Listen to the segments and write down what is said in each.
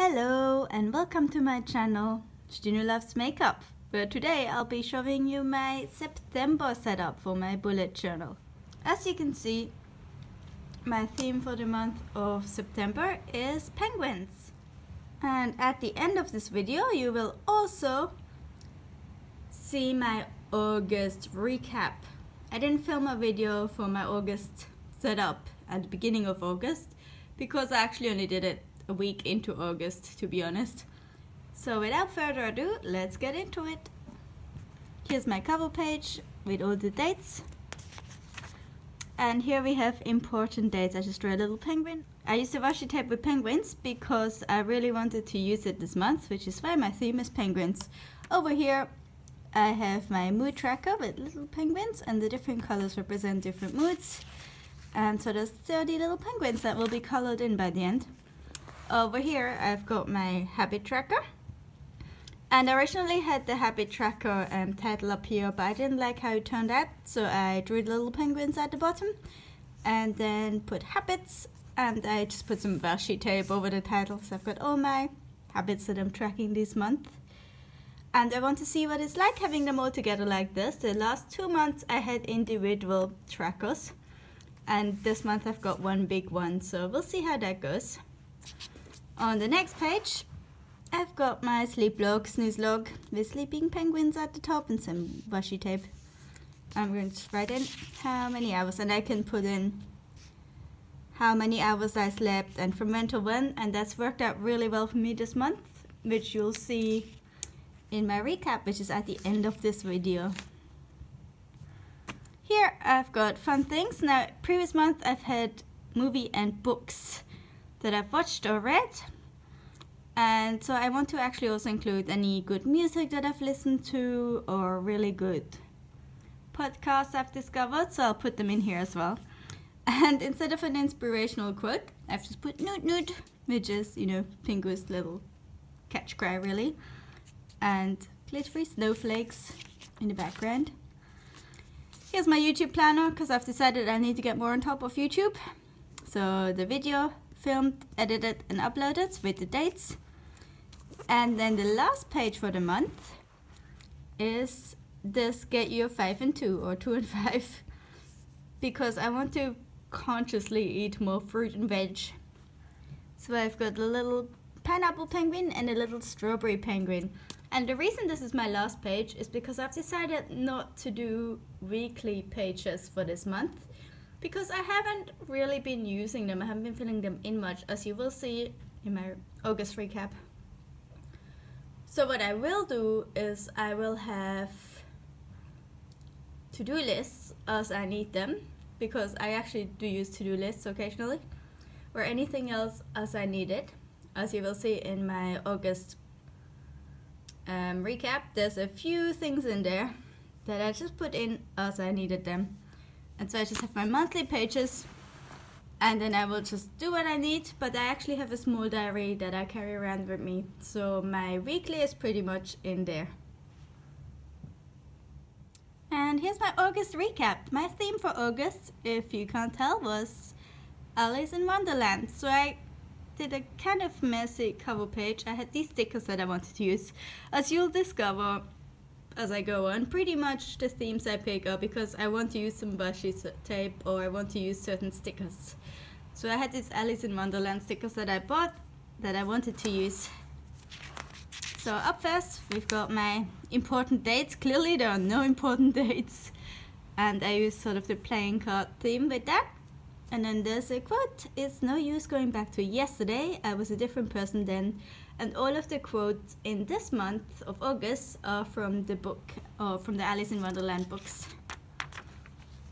Hello and welcome to my channel, Stinu Loves Makeup, where today I'll be showing you my September setup for my bullet journal. As you can see, my theme for the month of September is penguins. And at the end of this video you will also see my August recap. I didn't film a video for my August setup at the beginning of August because I actually only did it a week into August, to be honest. So without further ado, let's get into it. Here's my cover page with all the dates. And here we have important dates. I just drew a little penguin. I used the washi tape with penguins because I really wanted to use it this month, which is why my theme is penguins. Over here I have my mood tracker with little penguins, and the different colors represent different moods. And so there's 30 little penguins that will be colored in by the end. Over here I've got my habit tracker, and I originally had the habit tracker title up here, but I didn't like how it turned out, so I drew the little penguins at the bottom and then put habits, and I just put some washi tape over the title. So I've got all my habits that I'm tracking this month, and I want to see what it's like having them all together like this. The last 2 months I had individual trackers, and this month I've got one big one, so we'll see how that goes. On the next page, I've got my sleep log, snooze log, with sleeping penguins at the top and some washi tape. I'm going to write in how many hours, and I can put in how many hours I slept and from when to when, and that's worked out really well for me this month, which you'll see in my recap, which is at the end of this video. Here I've got fun things. Now, previous month I've had movie and books that I've watched or read, and so I want to actually also include any good music that I've listened to or really good podcasts I've discovered, so I'll put them in here as well. And instead of an inspirational quote, I've just put nude nude, which is, you know, Pingu's little catch cry really, and glittery snowflakes in the background. Here's my YouTube planner, because I've decided I need to get more on top of YouTube. So the video filmed, edited and uploaded with the dates. And then the last page for the month is this get your 5 and 2 or 2 and 5, because I want to consciously eat more fruit and veg. So I've got a little pineapple penguin and a little strawberry penguin. And the reason this is my last page is because I've decided not to do weekly pages for this month, because I haven't really been using them. I haven't been filling them in much, as you will see in my August recap. So what I will do is I will have to-do lists as I need them, because I actually do use to-do lists occasionally, or anything else as I need it. As you will see in my August recap, there's a few things in there that I just put in as I needed them. And so I just have my monthly pages, and then I will just do what I need, but I actually have a small diary that I carry around with me, so my weekly is pretty much in there. And here's my August recap. My theme for August, if you can't tell, was Alice in Wonderland. So I did a kind of messy cover page. I had these stickers that I wanted to use. As you'll discover as I go on, pretty much the themes I pick are because I want to use some washi tape or I want to use certain stickers. So I had these Alice in Wonderland stickers that I bought that I wanted to use. So up first we've got my important dates. Clearly there are no important dates, and I use sort of the playing card theme with that. And then there's a quote: "It's no use going back to yesterday, I was a different person then." And all of the quotes in this month of August are from the book, or from the Alice in Wonderland books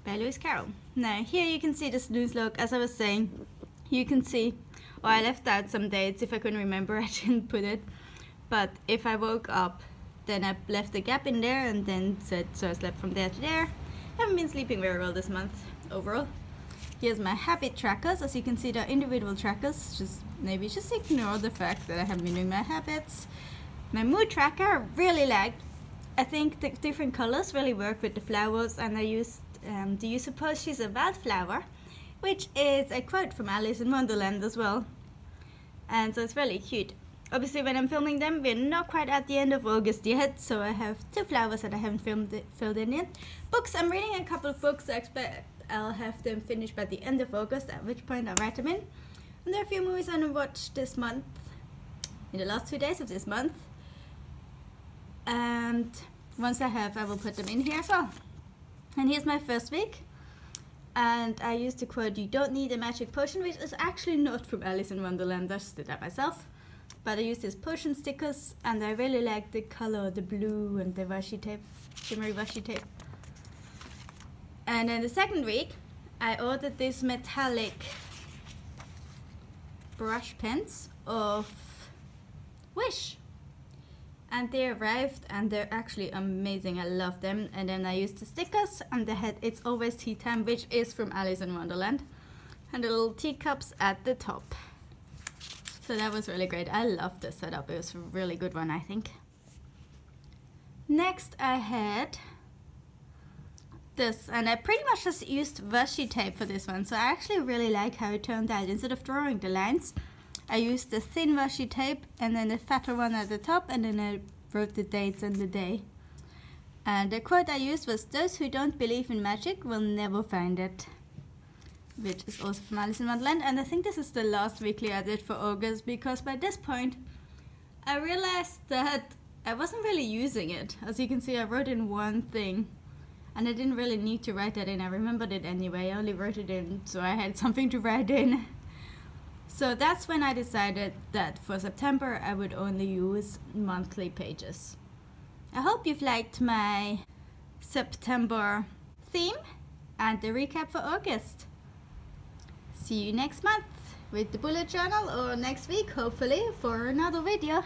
by Lewis Carroll. Now here you can see the snooze log. As I was saying, you can see, or I left out some dates. If I couldn't remember, I didn't put it. But if I woke up, then I left a gap in there and then said, so I slept from there to there. I haven't been sleeping very well this month overall. Here's my habit trackers. As you can see, they're individual trackers. Maybe just ignore the fact that I haven't been doing my habits. My mood tracker I really liked. I think the different colors really work with the flowers, and I used Do You Suppose She's a Wildflower, which is a quote from Alice in Wonderland as well. And so it's really cute. Obviously when I'm filming them, we're not quite at the end of August yet, so I have 2 flowers that I haven't filled in yet. Books, I'm reading a couple of books. I expect I'll have them finished by the end of August, at which point I'll write them in. And there are a few movies I'm going to watch this month, in the last 2 days of this month. And once I have, I will put them in here as well. And here's my first week. And I used the quote, "You don't need a magic potion," which is actually not from Alice in Wonderland. I just did that myself. But I used these potion stickers, and I really like the color, the blue and the washi tape, shimmery washi tape. And then the second week, I ordered these metallic brush pens of Wish. And they arrived, and they're actually amazing. I love them. And then I used the stickers, and they had "It's Always Tea Time," which is from Alice in Wonderland. And the little teacups at the top. So that was really great. I loved this setup. It was a really good one, I think. Next I had this, and I pretty much just used washi tape for this one. So I actually really like how it turned out. Instead of drawing the lines, I used the thin washi tape and then the fatter one at the top, and then I wrote the dates and the day. And the quote I used was, "Those who don't believe in magic will never find it," which is also from Alice in Wonderland. And I think this is the last weekly I did for August, because by this point I realized that I wasn't really using it. As you can see, I wrote in one thing, and I didn't really need to write that in. I remembered it anyway. I only wrote it in so I had something to write in. So that's when I decided that for September I would only use monthly pages. I hope you've liked my September theme and the recap for August. See you next month with the bullet journal, or next week hopefully for another video.